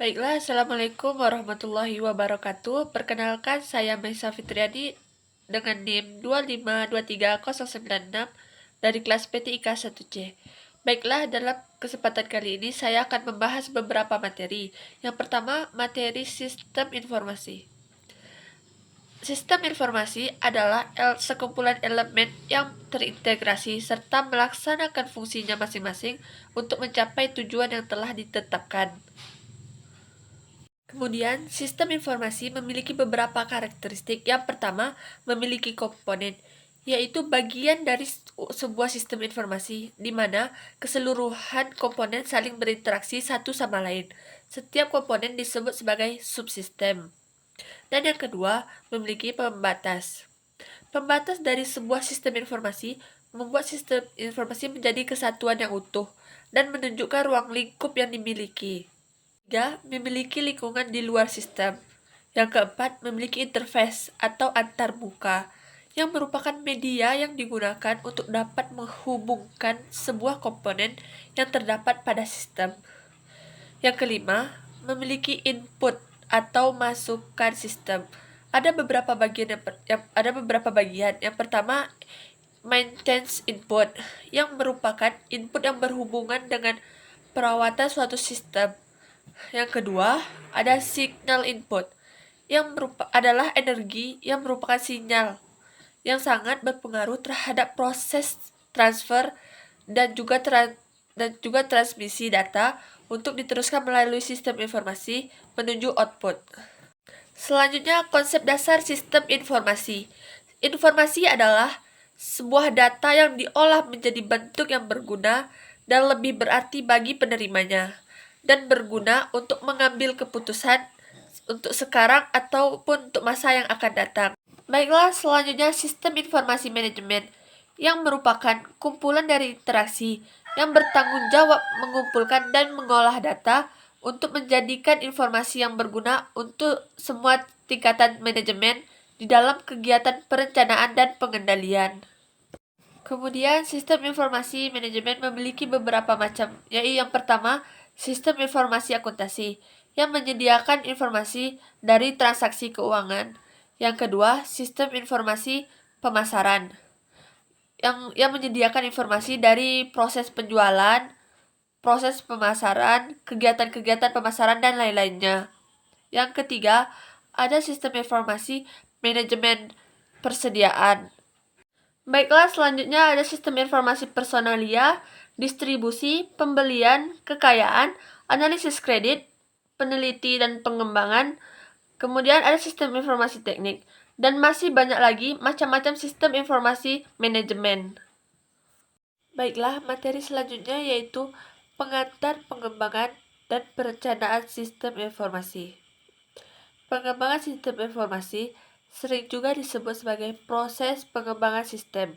Baiklah, Assalamualaikum warahmatullahi wabarakatuh. Perkenalkan, saya Maisa Fitriani dengan NIM 2523096 dari kelas PTIK 1C. Baiklah, dalam kesempatan kali ini saya akan membahas beberapa materi. Yang pertama, materi sistem informasi. Sistem informasi adalah sekumpulan elemen yang terintegrasi serta melaksanakan fungsinya masing-masing untuk mencapai tujuan yang telah ditetapkan. Kemudian, sistem informasi memiliki beberapa karakteristik. Yang pertama, memiliki komponen, yaitu bagian dari sebuah sistem informasi, di mana keseluruhan komponen saling berinteraksi satu sama lain. Setiap komponen disebut sebagai subsistem. Dan yang kedua, memiliki pembatas. Pembatas dari sebuah sistem informasi membuat sistem informasi menjadi kesatuan yang utuh dan menunjukkan ruang lingkup yang dimiliki. Ketiga, memiliki lingkungan di luar sistem. Yang keempat, memiliki interface atau antarmuka, yang merupakan media yang digunakan untuk dapat menghubungkan sebuah komponen yang terdapat pada sistem. Yang kelima, memiliki input atau masukan sistem. Ada beberapa bagian. Yang pertama, maintenance input, yang merupakan input yang berhubungan dengan perawatan suatu sistem. Yang kedua, ada signal input, yang adalah energi yang merupakan sinyal yang sangat berpengaruh terhadap proses transfer dan juga transmisi data untuk diteruskan melalui sistem informasi menuju output. Selanjutnya, konsep dasar sistem informasi. Informasi adalah sebuah data yang diolah menjadi bentuk yang berguna dan lebih berarti bagi penerimanya, dan berguna untuk mengambil keputusan untuk sekarang ataupun untuk masa yang akan datang. Baiklah, selanjutnya sistem informasi manajemen, yang merupakan kumpulan dari interaksi yang bertanggung jawab mengumpulkan dan mengolah data untuk menjadikan informasi yang berguna untuk semua tingkatan manajemen di dalam kegiatan perencanaan dan pengendalian. Kemudian, sistem informasi manajemen memiliki beberapa macam, yaitu yang pertama, sistem informasi akuntansi, yang menyediakan informasi dari transaksi keuangan. Yang kedua, sistem informasi pemasaran, yang menyediakan informasi dari proses penjualan, proses pemasaran, kegiatan-kegiatan pemasaran, dan lain-lainnya. Yang ketiga, ada sistem informasi manajemen persediaan. Baiklah, selanjutnya ada sistem informasi personalia, distribusi, pembelian, kekayaan, analisis kredit, peneliti dan pengembangan. Kemudian ada sistem informasi teknik, dan masih banyak lagi macam-macam sistem informasi manajemen. Baiklah, materi selanjutnya yaitu pengantar pengembangan dan perencanaan sistem informasi. Pengembangan sistem informasi sering juga disebut sebagai proses pengembangan sistem.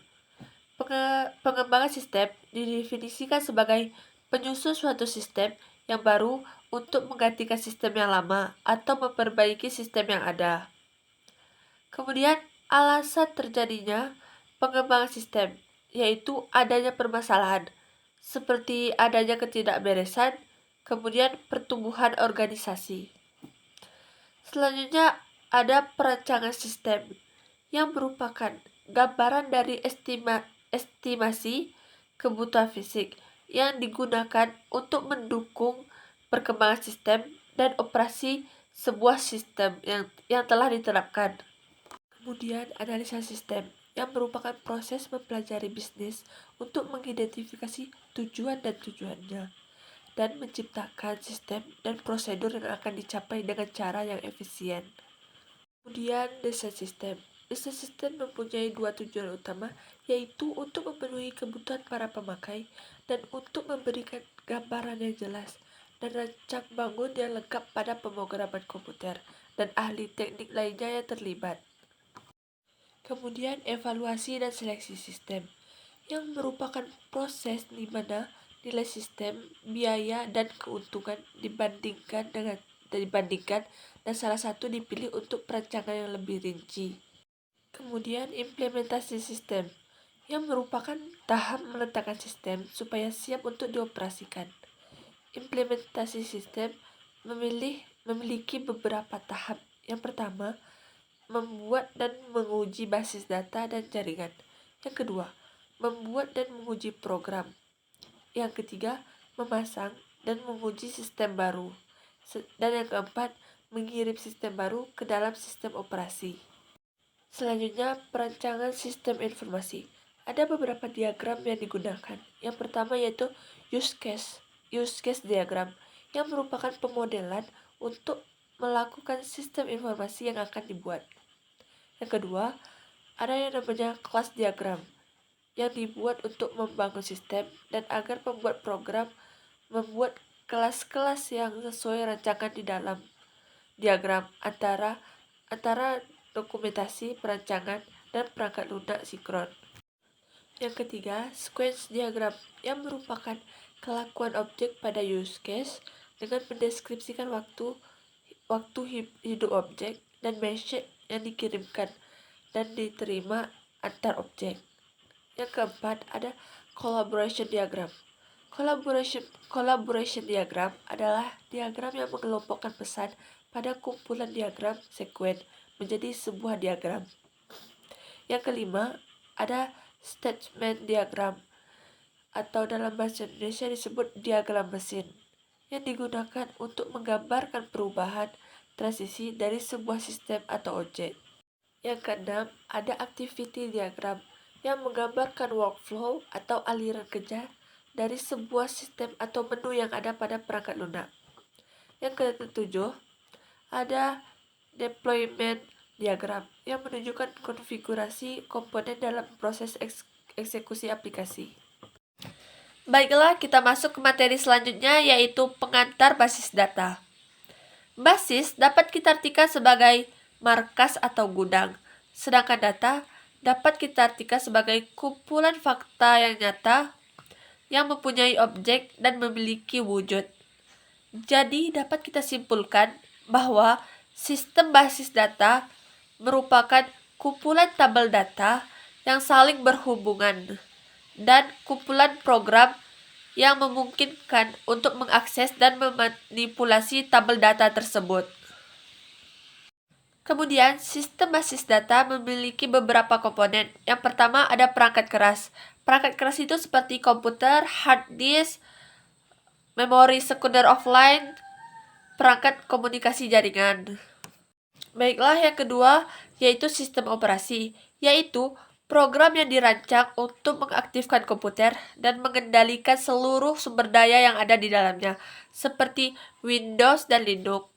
Pengembangan sistem didefinisikan sebagai penyusun suatu sistem yang baru untuk menggantikan sistem yang lama atau memperbaiki sistem yang ada. Kemudian, alasan terjadinya pengembangan sistem yaitu adanya permasalahan, seperti adanya ketidakberesan, kemudian pertumbuhan organisasi. Selanjutnya, ada perancangan sistem, yang merupakan gambaran dari estimasi kebutuhan fisik yang digunakan untuk mendukung perkembangan sistem dan operasi sebuah sistem yang telah diterapkan. Kemudian, analisa sistem, yang merupakan proses mempelajari bisnis untuk mengidentifikasi tujuan dan tujuannya, dan menciptakan sistem dan prosedur yang akan dicapai dengan cara yang efisien. Kemudian, desain sistem. Desain sistem mempunyai dua tujuan utama, yaitu untuk memenuhi kebutuhan para pemakai dan untuk memberikan gambaran yang jelas dan rancang bangun yang lengkap pada pemrograman komputer dan ahli teknik lainnya yang terlibat. Kemudian, evaluasi dan seleksi sistem, yang merupakan proses di mana nilai sistem, biaya, dan keuntungan dibandingkan dan salah satu dipilih untuk perancangan yang lebih rinci. Kemudian, implementasi sistem, yang merupakan tahap meletakkan sistem supaya siap untuk dioperasikan. Implementasi sistem memiliki beberapa tahap. Yang pertama, membuat dan menguji basis data dan jaringan. Yang kedua, membuat dan menguji program. Yang ketiga, memasang dan menguji sistem baru. Dan yang keempat, mengirim sistem baru ke dalam sistem operasi. Selanjutnya, perancangan sistem informasi. Ada beberapa diagram yang digunakan. Yang pertama yaitu use case diagram, yang merupakan pemodelan untuk melakukan sistem informasi yang akan dibuat. Yang kedua, ada yang namanya class diagram, yang dibuat untuk membangun sistem dan agar pembuat program membuat kelas-kelas yang sesuai rancangan di dalam diagram antara dokumentasi perancangan dan perangkat lunak sinkron. Yang ketiga, sequence diagram, yang merupakan kelakuan objek pada use case dengan mendeskripsikan waktu hidup objek dan message yang dikirimkan dan diterima antar objek. Yang keempat, ada collaboration diagram. Collaboration diagram adalah diagram yang mengelompokkan pesan pada kumpulan diagram sekuen menjadi sebuah diagram. Yang kelima, ada statement diagram, atau dalam bahasa Indonesia disebut diagram mesin, yang digunakan untuk menggambarkan perubahan transisi dari sebuah sistem atau objek. Yang keenam, ada activity diagram, yang menggambarkan workflow atau aliran kerja dari sebuah sistem atau menu yang ada pada perangkat lunak. Yang ketujuh, ada deployment diagram, yang menunjukkan konfigurasi komponen dalam proses eksekusi aplikasi. Baiklah, kita masuk ke materi selanjutnya, yaitu pengantar basis data. Basis dapat kita artikan sebagai markas atau gudang, sedangkan data dapat kita artikan sebagai kumpulan fakta yang nyata yang mempunyai objek dan memiliki wujud. Jadi dapat kita simpulkan bahwa sistem basis data merupakan kumpulan tabel data yang saling berhubungan dan kumpulan program yang memungkinkan untuk mengakses dan memanipulasi tabel data tersebut. Kemudian, sistem basis data memiliki beberapa komponen. Yang pertama ada perangkat keras. Perangkat keras itu seperti komputer, hard disk, memori sekunder offline, perangkat komunikasi jaringan. Baiklah, yang kedua yaitu sistem operasi, yaitu program yang dirancang untuk mengaktifkan komputer dan mengendalikan seluruh sumber daya yang ada di dalamnya, seperti Windows dan Linux.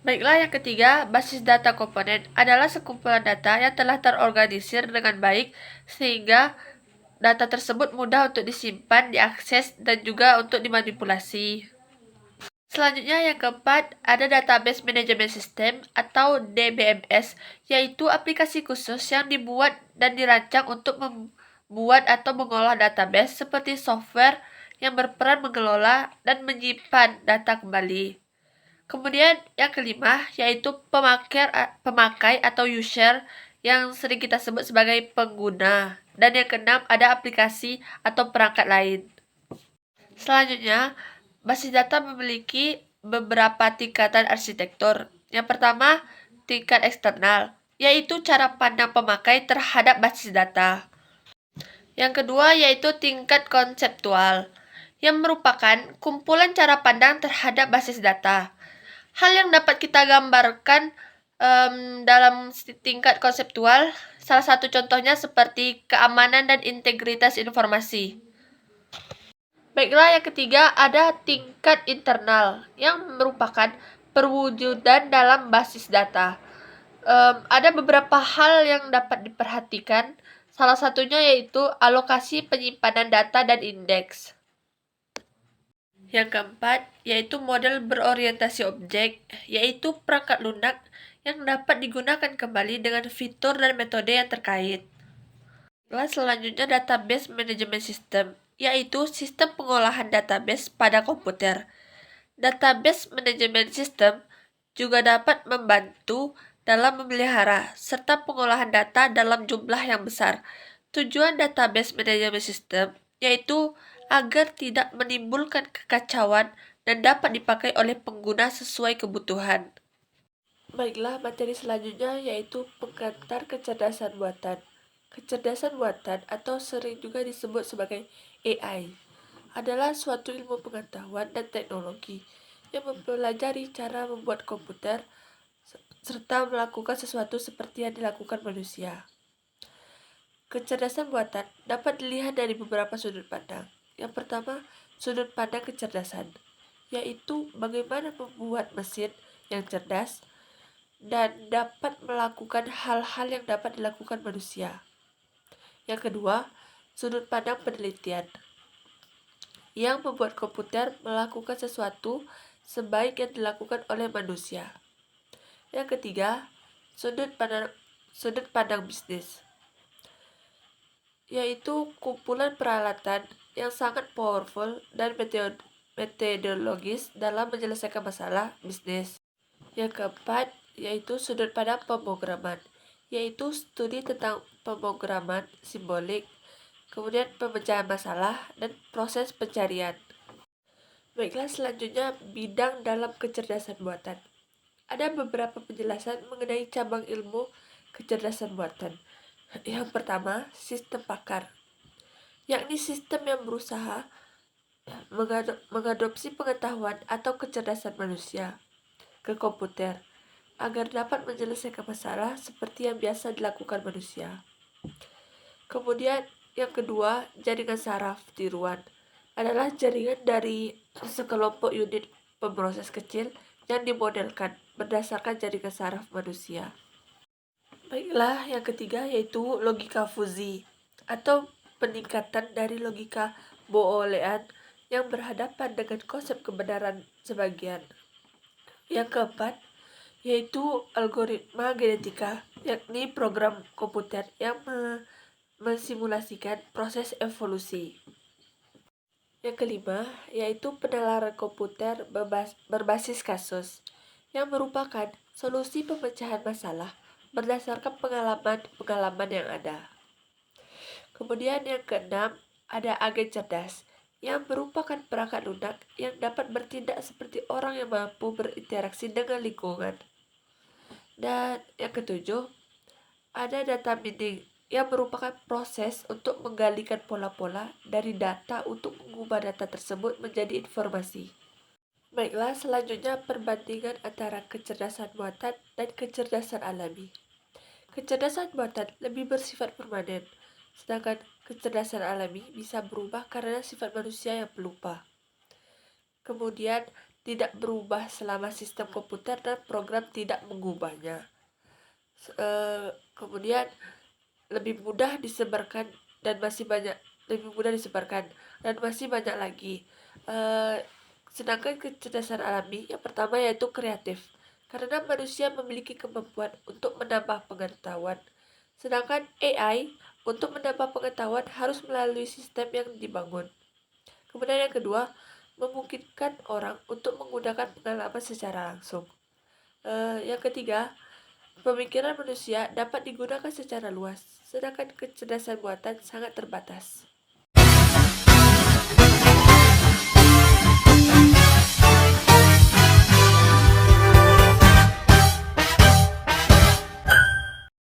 Baiklah, yang ketiga, basis data komponen adalah sekumpulan data yang telah terorganisir dengan baik sehingga data tersebut mudah untuk disimpan, diakses, dan juga untuk dimanipulasi. Selanjutnya yang keempat, ada Database Management System atau DBMS, yaitu aplikasi khusus yang dibuat dan dirancang untuk membuat atau mengolah database seperti software yang berperan mengelola dan menyimpan data kembali. Kemudian yang kelima, yaitu pemakai atau user yang sering kita sebut sebagai pengguna. Dan yang keenam, ada aplikasi atau perangkat lain. Selanjutnya, basis data memiliki beberapa tingkatan arsitektur. Yang pertama, tingkat eksternal, yaitu cara pandang pemakai terhadap basis data. Yang kedua, yaitu tingkat konseptual, yang merupakan kumpulan cara pandang terhadap basis data. Hal yang dapat kita gambarkan dalam tingkat konseptual, salah satu contohnya seperti keamanan dan integritas informasi. Baiklah, yang ketiga ada tingkat internal, yang merupakan perwujudan dalam basis data. Ada beberapa hal yang dapat diperhatikan, salah satunya yaitu alokasi penyimpanan data dan indeks. Yang keempat, yaitu model berorientasi objek, yaitu perangkat lunak yang dapat digunakan kembali dengan fitur dan metode yang terkait. Selanjutnya, database management system, yaitu sistem pengolahan database pada komputer. Database management system juga dapat membantu dalam memelihara serta pengolahan data dalam jumlah yang besar. Tujuan database management system yaitu agar tidak menimbulkan kekacauan dan dapat dipakai oleh pengguna sesuai kebutuhan. Baiklah, materi selanjutnya yaitu pengantar kecerdasan buatan. Kecerdasan buatan atau sering juga disebut sebagai AI adalah suatu ilmu pengetahuan dan teknologi yang mempelajari cara membuat komputer serta melakukan sesuatu seperti yang dilakukan manusia. Kecerdasan buatan dapat dilihat dari beberapa sudut pandang. Yang pertama, sudut pandang kecerdasan, yaitu bagaimana membuat mesin yang cerdas dan dapat melakukan hal-hal yang dapat dilakukan manusia. Yang kedua, sudut pandang penelitian, yang membuat komputer melakukan sesuatu sebaik yang dilakukan oleh manusia. Yang ketiga, sudut pandang bisnis, yaitu kumpulan peralatan yang sangat powerful dan metodologis dalam menyelesaikan masalah bisnis. Yang keempat, yaitu sudut pandang pemrograman, yaitu studi tentang pemrograman simbolik, kemudian pemecahan masalah, dan proses pencarian. Baiklah, selanjutnya bidang dalam kecerdasan buatan. Ada beberapa penjelasan mengenai cabang ilmu kecerdasan buatan. Yang pertama, sistem pakar, yakni sistem yang berusaha mengadopsi pengetahuan atau kecerdasan manusia ke komputer agar dapat menyelesaikan masalah seperti yang biasa dilakukan manusia. Kemudian yang kedua, jaringan saraf tiruan adalah jaringan dari sekelompok unit pemroses kecil yang dimodelkan berdasarkan jaringan saraf manusia. Baiklah, yang ketiga yaitu logika fuzzi atau peningkatan dari logika boolean yang berhadapan dengan konsep kebenaran sebagian. Yang keempat yaitu algoritma genetika, yakni program komputer yang mensimulasikan proses evolusi. Yang kelima yaitu penalaran komputer berbasis kasus, yang merupakan solusi pemecahan masalah berdasarkan pengalaman yang ada. Kemudian yang keenam, ada agen cerdas, yang merupakan perangkat lunak yang dapat bertindak seperti orang yang mampu berinteraksi dengan lingkungan. Dan yang ketujuh, ada data mining, yang merupakan proses untuk menggalikan pola-pola dari data untuk mengubah data tersebut menjadi informasi. Baiklah, selanjutnya perbandingan antara kecerdasan buatan dan kecerdasan alami. Kecerdasan buatan lebih bersifat permanen, sedangkan kecerdasan alami bisa berubah karena sifat manusia yang pelupa. Kemudian, tidak berubah selama sistem komputer dan program tidak mengubahnya. Kemudian, lebih mudah disebarkan dan masih banyak lagi. Sedangkan kecerdasan alami yang pertama yaitu kreatif, karena manusia memiliki kemampuan untuk menambah pengetahuan. Sedangkan AI untuk menambah pengetahuan harus melalui sistem yang dibangun. Kemudian yang kedua, memungkinkan orang untuk menggunakan pengalaman secara langsung. Yang ketiga, pemikiran manusia dapat digunakan secara luas, sedangkan kecerdasan buatan sangat terbatas.